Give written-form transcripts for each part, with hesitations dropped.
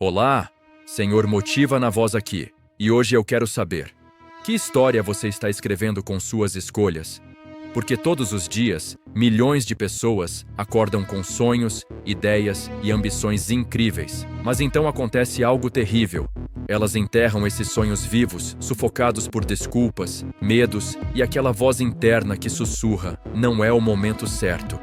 Olá, Senhor motiva na voz aqui, e hoje eu quero saber, que história você está escrevendo com suas escolhas? Porque todos os dias, milhões de pessoas acordam com sonhos, ideias e ambições incríveis. Mas então acontece algo terrível. Elas enterram esses sonhos vivos, sufocados por desculpas, medos e aquela voz interna que sussurra: não é o momento certo.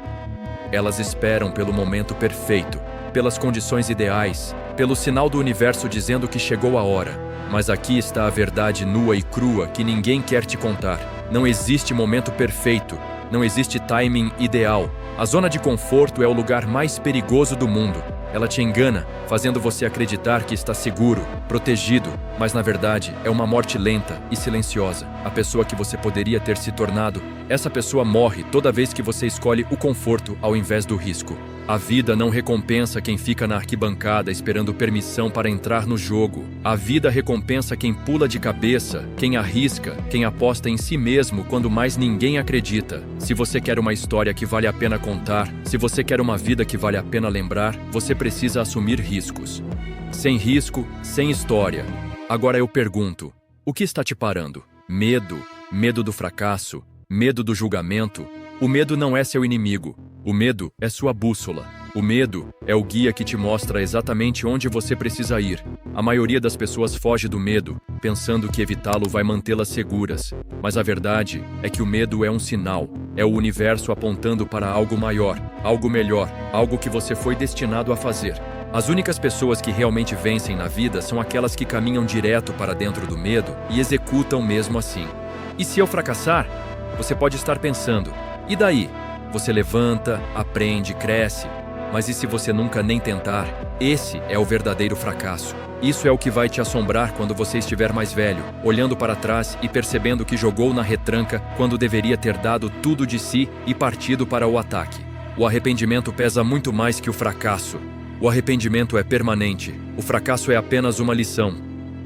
Elas esperam pelo momento perfeito, pelas condições ideais, pelo sinal do universo dizendo que chegou a hora. Mas aqui está a verdade nua e crua que ninguém quer te contar. Não existe momento perfeito, não existe timing ideal. A zona de conforto é o lugar mais perigoso do mundo. Ela te engana, fazendo você acreditar que está seguro, protegido, mas na verdade é uma morte lenta e silenciosa. A pessoa que você poderia ter se tornado, essa pessoa morre toda vez que você escolhe o conforto ao invés do risco. A vida não recompensa quem fica na arquibancada esperando permissão para entrar no jogo. A vida recompensa quem pula de cabeça, quem arrisca, quem aposta em si mesmo quando mais ninguém acredita. Se você quer uma história que vale a pena contar, se você quer uma vida que vale a pena lembrar, você precisa assumir riscos. Sem risco, sem história. Agora eu pergunto, o que está te parando? Medo? Medo do fracasso? Medo do julgamento? O medo não é seu inimigo. O medo é sua bússola. O medo é o guia que te mostra exatamente onde você precisa ir. A maioria das pessoas foge do medo, pensando que evitá-lo vai mantê-las seguras. Mas a verdade é que o medo é um sinal. É o universo apontando para algo maior, algo melhor, algo que você foi destinado a fazer. As únicas pessoas que realmente vencem na vida são aquelas que caminham direto para dentro do medo e executam mesmo assim. E se eu fracassar? Você pode estar pensando, e daí? Você levanta, aprende, cresce. Mas e se você nunca nem tentar? Esse é o verdadeiro fracasso. Isso é o que vai te assombrar quando você estiver mais velho, olhando para trás e percebendo que jogou na retranca quando deveria ter dado tudo de si e partido para o ataque. O arrependimento pesa muito mais que o fracasso. O arrependimento é permanente. O fracasso é apenas uma lição.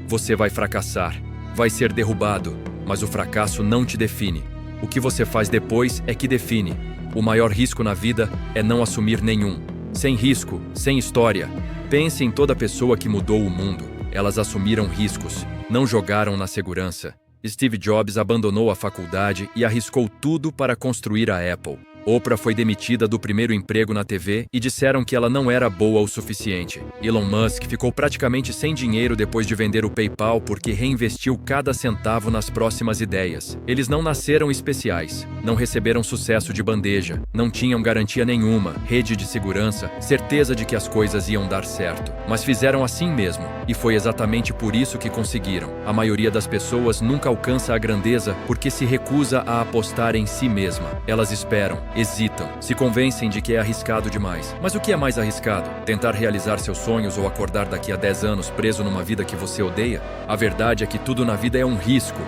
Você vai fracassar, vai ser derrubado, mas o fracasso não te define. O que você faz depois é que define. O maior risco na vida é não assumir nenhum. Sem risco, sem história. Pense em toda pessoa que mudou o mundo. Elas assumiram riscos, não jogaram na segurança. Steve Jobs abandonou a faculdade e arriscou tudo para construir a Apple. Oprah foi demitida do primeiro emprego na TV e disseram que ela não era boa o suficiente. Elon Musk ficou praticamente sem dinheiro depois de vender o PayPal porque reinvestiu cada centavo nas próximas ideias. Eles não nasceram especiais, não receberam sucesso de bandeja, não tinham garantia nenhuma, rede de segurança, certeza de que as coisas iam dar certo. Mas fizeram assim mesmo, e foi exatamente por isso que conseguiram. A maioria das pessoas nunca alcança a grandeza porque se recusa a apostar em si mesma. Elas esperam, hesitam, se convencem de que é arriscado demais. Mas o que é mais arriscado? Tentar realizar seus sonhos ou acordar daqui a 10 anos preso numa vida que você odeia? A verdade é que tudo na vida é um risco.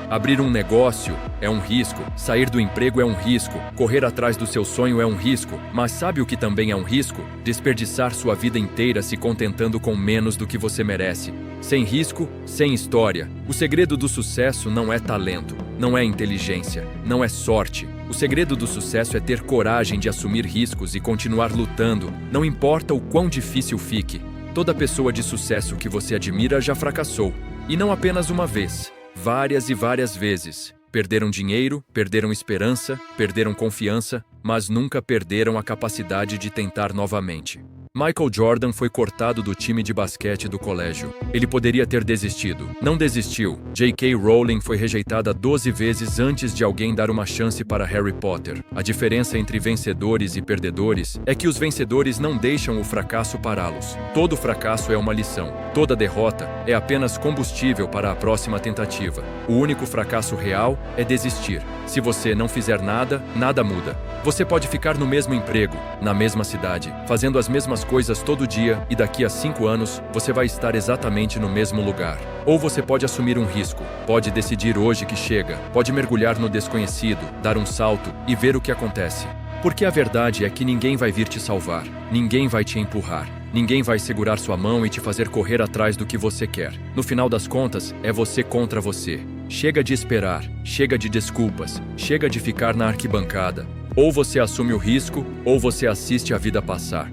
Abrir um negócio é um risco, sair do emprego é um risco, correr atrás do seu sonho é um risco, mas sabe o que também é um risco? Desperdiçar sua vida inteira se contentando com menos do que você merece. Sem risco, sem história. O segredo do sucesso não é talento, não é inteligência, não é sorte. O segredo do sucesso é ter coragem de assumir riscos e continuar lutando, não importa o quão difícil fique. Toda pessoa de sucesso que você admira já fracassou, e não apenas uma vez. Várias e várias vezes. Perderam dinheiro, perderam esperança, perderam confiança, mas nunca perderam a capacidade de tentar novamente. Michael Jordan foi cortado do time de basquete do colégio. Ele poderia ter desistido. Não desistiu. J.K. Rowling foi rejeitada 12 vezes antes de alguém dar uma chance para Harry Potter. A diferença entre vencedores e perdedores é que os vencedores não deixam o fracasso pará-los. Todo fracasso é uma lição. Toda derrota é apenas combustível para a próxima tentativa. O único fracasso real é desistir. Se você não fizer nada, nada muda. Você pode ficar no mesmo emprego, na mesma cidade, fazendo as mesmas coisas todo dia e daqui a 5 anos você vai estar exatamente no mesmo lugar. Ou você pode assumir um risco, pode decidir hoje que chega, pode mergulhar no desconhecido, dar um salto e ver o que acontece. Porque a verdade é que ninguém vai vir te salvar, ninguém vai te empurrar, ninguém vai segurar sua mão e te fazer correr atrás do que você quer. No final das contas, é você contra você. Chega de esperar, chega de desculpas, chega de ficar na arquibancada. Ou você assume o risco, ou você assiste a vida passar.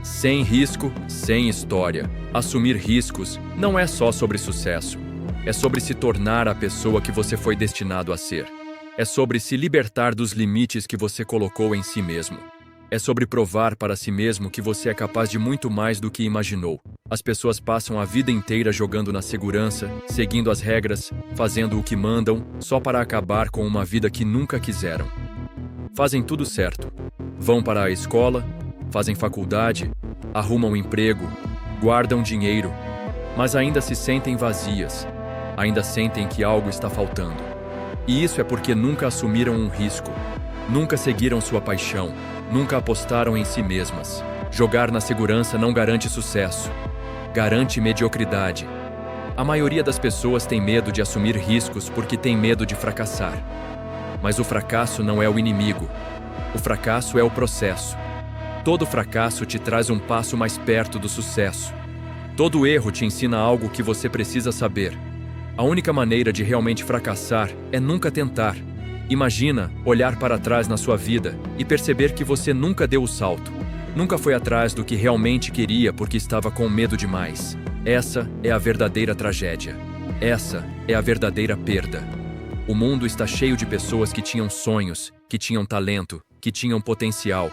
Sem risco, sem história. Assumir riscos não é só sobre sucesso. É sobre se tornar a pessoa que você foi destinado a ser. É sobre se libertar dos limites que você colocou em si mesmo. É sobre provar para si mesmo que você é capaz de muito mais do que imaginou. As pessoas passam a vida inteira jogando na segurança, seguindo as regras, fazendo o que mandam, só para acabar com uma vida que nunca quiseram. Fazem tudo certo. Vão para a escola, fazem faculdade, arrumam emprego, guardam dinheiro, mas ainda se sentem vazias, ainda sentem que algo está faltando. E isso é porque nunca assumiram um risco, nunca seguiram sua paixão, nunca apostaram em si mesmas. Jogar na segurança não garante sucesso, garante mediocridade. A maioria das pessoas tem medo de assumir riscos porque tem medo de fracassar. Mas o fracasso não é o inimigo. O fracasso é o processo. Todo fracasso te traz um passo mais perto do sucesso. Todo erro te ensina algo que você precisa saber. A única maneira de realmente fracassar é nunca tentar. Imagina olhar para trás na sua vida e perceber que você nunca deu o salto. Nunca foi atrás do que realmente queria porque estava com medo demais. Essa é a verdadeira tragédia. Essa é a verdadeira perda. O mundo está cheio de pessoas que tinham sonhos, que tinham talento, que tinham potencial,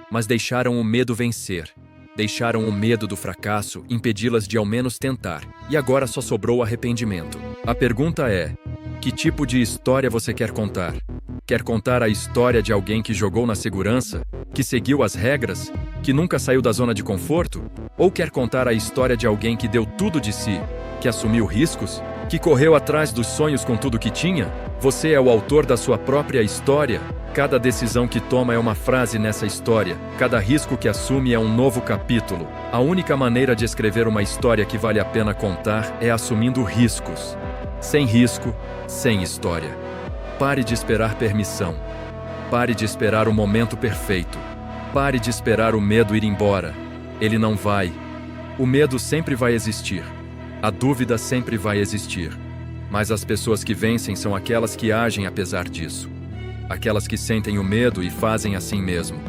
mas deixaram o medo vencer. Deixaram o medo do fracasso impedi-las de ao menos tentar, e agora só sobrou arrependimento. A pergunta é: que tipo de história você quer contar? Quer contar a história de alguém que jogou na segurança, que seguiu as regras, que nunca saiu da zona de conforto? Ou quer contar a história de alguém que deu tudo de si, que assumiu riscos, que correu atrás dos sonhos com tudo que tinha? Você é o autor da sua própria história. Cada decisão que toma é uma frase nessa história. Cada risco que assume é um novo capítulo. A única maneira de escrever uma história que vale a pena contar é assumindo riscos. Sem risco, sem história. Pare de esperar permissão. Pare de esperar o momento perfeito. Pare de esperar o medo ir embora. Ele não vai. O medo sempre vai existir. A dúvida sempre vai existir. Mas as pessoas que vencem são aquelas que agem apesar disso. Aquelas que sentem o medo e fazem assim mesmo.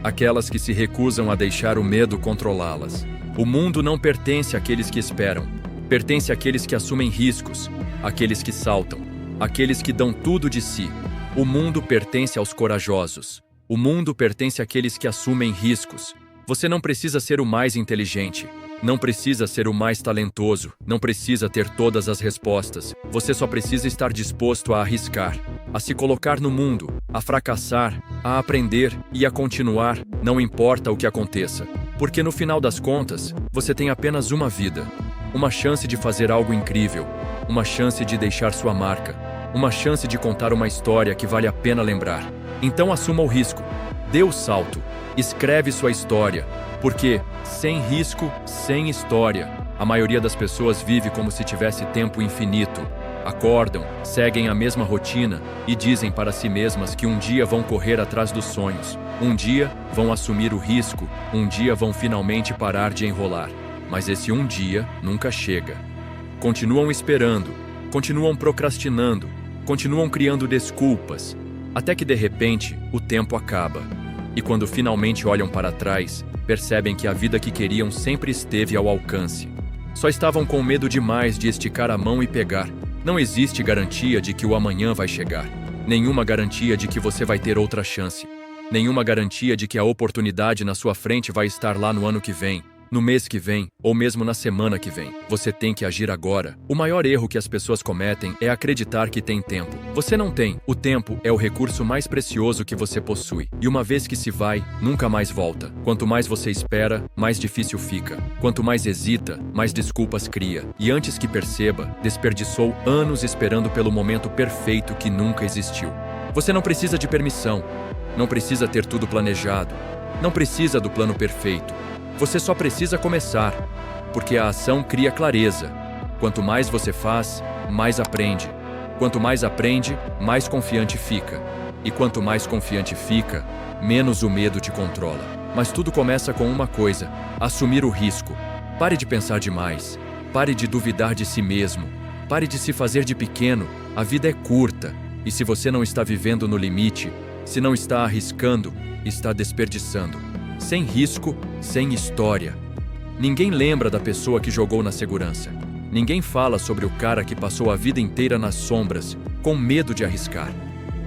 Aquelas que se recusam a deixar o medo controlá-las. O mundo não pertence àqueles que esperam. Pertence àqueles que assumem riscos, àqueles que saltam, àqueles que dão tudo de si. O mundo pertence aos corajosos. O mundo pertence àqueles que assumem riscos. Você não precisa ser o mais inteligente. Não precisa ser o mais talentoso. Não precisa ter todas as respostas. Você só precisa estar disposto a arriscar, a se colocar no mundo, a fracassar, a aprender e a continuar, não importa o que aconteça. Porque no final das contas, você tem apenas uma vida. Uma chance de fazer algo incrível. Uma chance de deixar sua marca. Uma chance de contar uma história que vale a pena lembrar. Então assuma o risco. Dê o salto. Escreve sua história. Porque, sem risco, sem história, a maioria das pessoas vive como se tivesse tempo infinito. Acordam, seguem a mesma rotina e dizem para si mesmas que um dia vão correr atrás dos sonhos. Um dia vão assumir o risco. Um dia vão finalmente parar de enrolar. Mas esse um dia nunca chega. Continuam esperando, continuam procrastinando, continuam criando desculpas, até que de repente o tempo acaba. E quando finalmente olham para trás, percebem que a vida que queriam sempre esteve ao alcance. Só estavam com medo demais de esticar a mão e pegar. Não existe garantia de que o amanhã vai chegar. Nenhuma garantia de que você vai ter outra chance. Nenhuma garantia de que a oportunidade na sua frente vai estar lá no ano que vem, no mês que vem, ou mesmo na semana que vem. Você tem que agir agora. O maior erro que as pessoas cometem é acreditar que tem tempo. Você não tem. O tempo é o recurso mais precioso que você possui. E uma vez que se vai, nunca mais volta. Quanto mais você espera, mais difícil fica. Quanto mais hesita, mais desculpas cria. E antes que perceba, desperdiçou anos esperando pelo momento perfeito que nunca existiu. Você não precisa de permissão. Não precisa ter tudo planejado. Não precisa do plano perfeito. Você só precisa começar, porque a ação cria clareza. Quanto mais você faz, mais aprende. Quanto mais aprende, mais confiante fica. E quanto mais confiante fica, menos o medo te controla. Mas tudo começa com uma coisa: assumir o risco. Pare de pensar demais. Pare de duvidar de si mesmo. Pare de se fazer de pequeno. A vida é curta. E se você não está vivendo no limite, se não está arriscando, está desperdiçando. sem risco, sem história. Ninguém lembra da pessoa que jogou na segurança. Ninguém fala sobre o cara que passou a vida inteira nas sombras, com medo de arriscar.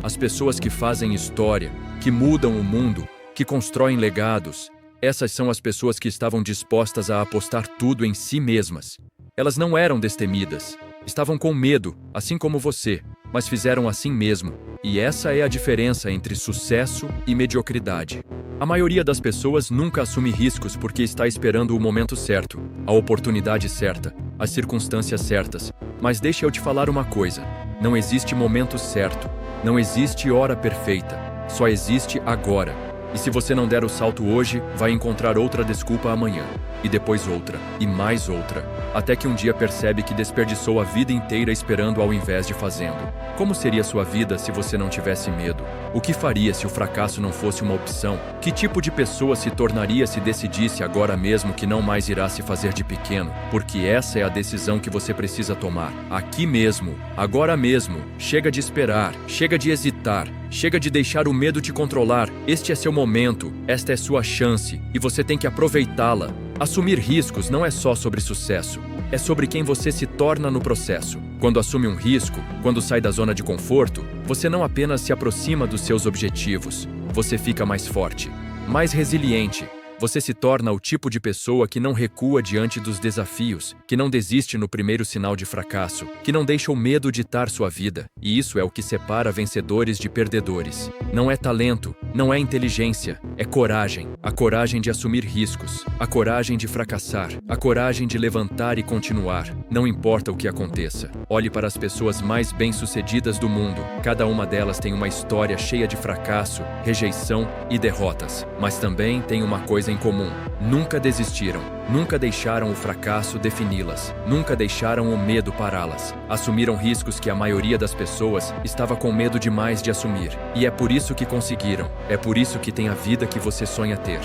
As pessoas que fazem história, que mudam o mundo, que constroem legados, essas são as pessoas que estavam dispostas a apostar tudo em si mesmas. Elas não eram destemidas, estavam com medo, assim como você, mas fizeram assim mesmo. E essa é a diferença entre sucesso e mediocridade. A maioria das pessoas nunca assume riscos porque está esperando o momento certo, a oportunidade certa, as circunstâncias certas. Mas deixa eu te falar uma coisa: não existe momento certo, não existe hora perfeita, só existe agora. E se você não der o salto hoje, vai encontrar outra desculpa amanhã, e depois outra, e mais outra, até que um dia percebe que desperdiçou a vida inteira esperando ao invés de fazendo. Como seria sua vida se você não tivesse medo? O que faria se o fracasso não fosse uma opção? Que tipo de pessoa se tornaria se decidisse agora mesmo que não mais irá se fazer de pequeno? Porque essa é a decisão que você precisa tomar. Aqui mesmo, agora mesmo. Chega de esperar, chega de hesitar, chega de deixar o medo te controlar. Este é seu momento, esta é sua chance, e você tem que aproveitá-la. Assumir riscos não é só sobre sucesso, é sobre quem você se torna no processo. Quando assume um risco, quando sai da zona de conforto, você não apenas se aproxima dos seus objetivos, você fica mais forte, mais resiliente. Você se torna o tipo de pessoa que não recua diante dos desafios, que não desiste no primeiro sinal de fracasso, que não deixa o medo ditar sua vida. E isso é o que separa vencedores de perdedores. Não é talento, não é inteligência, é coragem. A coragem de assumir riscos, a coragem de fracassar, a coragem de levantar e continuar. Não importa o que aconteça. Olhe para as pessoas mais bem-sucedidas do mundo. Cada uma delas tem uma história cheia de fracasso, rejeição e derrotas. Mas também tem uma coisa em comum: nunca desistiram, nunca deixaram o fracasso defini-las, nunca deixaram o medo pará-las. Assumiram riscos que a maioria das pessoas estava com medo demais de assumir. E é por isso que conseguiram, é por isso que tem a vida que você sonha ter.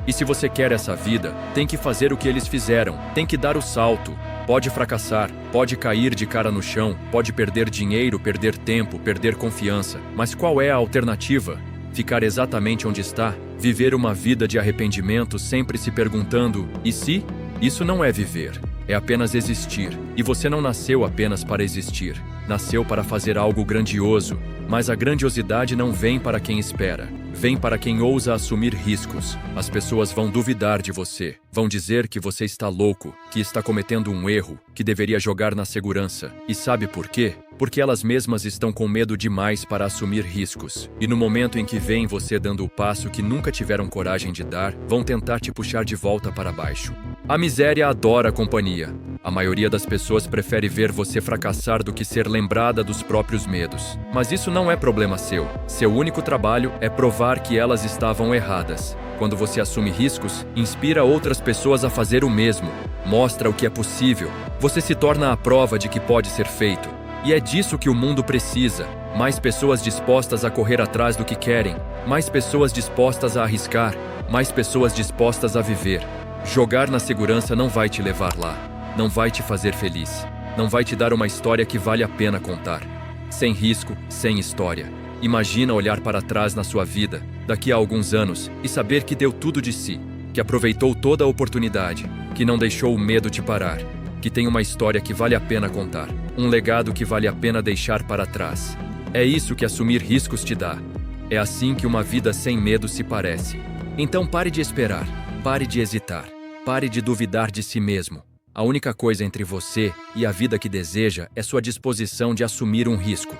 E se você quer essa vida, tem que fazer o que eles fizeram, tem que dar o salto. Pode fracassar, pode cair de cara no chão, pode perder dinheiro, perder tempo, perder confiança. Mas qual é a alternativa? Ficar exatamente onde está? Viver uma vida de arrependimento, sempre se perguntando: e se? Isso não é viver, é apenas existir. E você não nasceu apenas para existir, nasceu para fazer algo grandioso. Mas a grandiosidade não vem para quem espera, vem para quem ousa assumir riscos. As pessoas vão duvidar de você, vão dizer que você está louco, que está cometendo um erro, que deveria jogar na segurança. E sabe por quê? Porque elas mesmas estão com medo demais para assumir riscos. E no momento em que veem você dando o passo que nunca tiveram coragem de dar, vão tentar te puxar de volta para baixo. A miséria adora a companhia. A maioria das pessoas prefere ver você fracassar do que ser lembrada dos próprios medos. Mas isso não é problema seu. Seu único trabalho é provar que elas estavam erradas. Quando você assume riscos, inspira outras pessoas a fazer o mesmo. Mostra o que é possível. Você se torna a prova de que pode ser feito. E é disso que o mundo precisa. Mais pessoas dispostas a correr atrás do que querem. Mais pessoas dispostas a arriscar. Mais pessoas dispostas a viver. Jogar na segurança não vai te levar lá. Não vai te fazer feliz. Não vai te dar uma história que vale a pena contar. Sem risco, sem história. Imagina olhar para trás na sua vida, daqui a alguns anos, e saber que deu tudo de si, que aproveitou toda a oportunidade, que não deixou o medo te parar, que tem uma história que vale a pena contar, um legado que vale a pena deixar para trás. É isso que assumir riscos te dá. É assim que uma vida sem medo se parece. Então pare de esperar, pare de hesitar, pare de duvidar de si mesmo. A única coisa entre você e a vida que deseja é sua disposição de assumir um risco.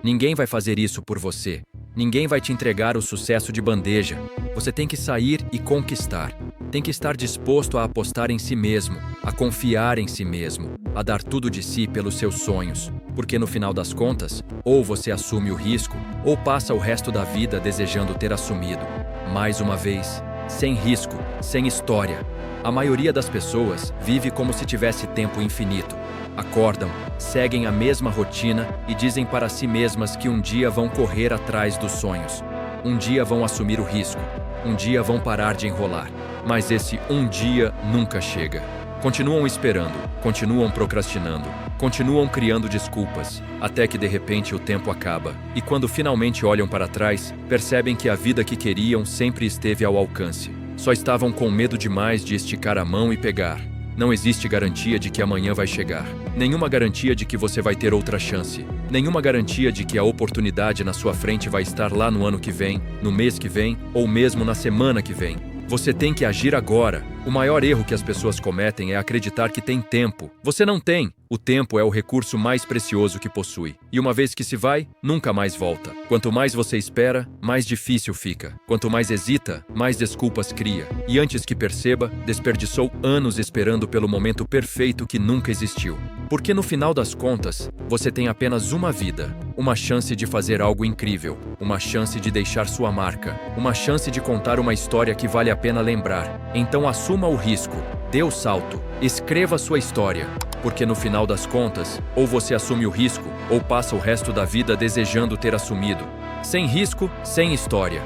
Ninguém vai fazer isso por você. Ninguém vai te entregar o sucesso de bandeja. Você tem que sair e conquistar. Tem que estar disposto a apostar em si mesmo, a confiar em si mesmo, a dar tudo de si pelos seus sonhos. Porque no final das contas, ou você assume o risco, ou passa o resto da vida desejando ter assumido. Mais uma vez, sem risco, sem história. A maioria das pessoas vive como se tivesse tempo infinito. Acordam, seguem a mesma rotina e dizem para si mesmas que um dia vão correr atrás dos sonhos. Um dia vão assumir o risco. Um dia vão parar de enrolar. Mas esse um dia nunca chega. Continuam esperando, continuam procrastinando, continuam criando desculpas, até que de repente o tempo acaba. E quando finalmente olham para trás, percebem que a vida que queriam sempre esteve ao alcance. Só estavam com medo demais de esticar a mão e pegar. Não existe garantia de que amanhã vai chegar. Nenhuma garantia de que você vai ter outra chance. Nenhuma garantia de que a oportunidade na sua frente vai estar lá no ano que vem, no mês que vem ou mesmo na semana que vem. Você tem que agir agora. O maior erro que as pessoas cometem é acreditar que tem tempo. Você não tem. O tempo é o recurso mais precioso que possui. E uma vez que se vai, nunca mais volta. Quanto mais você espera, mais difícil fica. Quanto mais hesita, mais desculpas cria. E antes que perceba, desperdiçou anos esperando pelo momento perfeito que nunca existiu. Porque no final das contas, você tem apenas uma vida. Uma chance de fazer algo incrível. Uma chance de deixar sua marca. Uma chance de contar uma história que vale a pena lembrar. Então assuma o risco. Dê o salto. Escreva sua história. Porque no final das contas, ou você assume o risco, ou passa o resto da vida desejando ter assumido. Sem risco, sem história.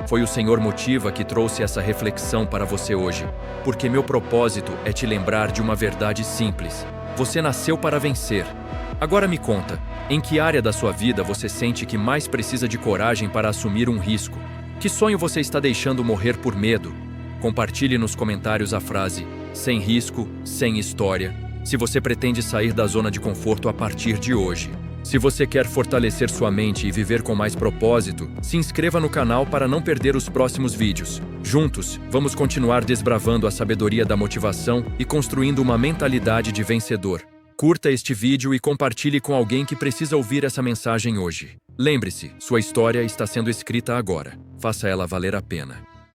Foi o Senhor Motiva que trouxe essa reflexão para você hoje. Porque meu propósito é te lembrar de uma verdade simples. Você nasceu para vencer. Agora me conta, em que área da sua vida você sente que mais precisa de coragem para assumir um risco? Que sonho você está deixando morrer por medo? Compartilhe nos comentários a frase "sem risco, sem história", se você pretende sair da zona de conforto a partir de hoje. Se você quer fortalecer sua mente e viver com mais propósito, se inscreva no canal para não perder os próximos vídeos. Juntos, vamos continuar desbravando a sabedoria da motivação e construindo uma mentalidade de vencedor. Curta este vídeo e compartilhe com alguém que precisa ouvir essa mensagem hoje. Lembre-se, sua história está sendo escrita agora. Faça ela valer a pena.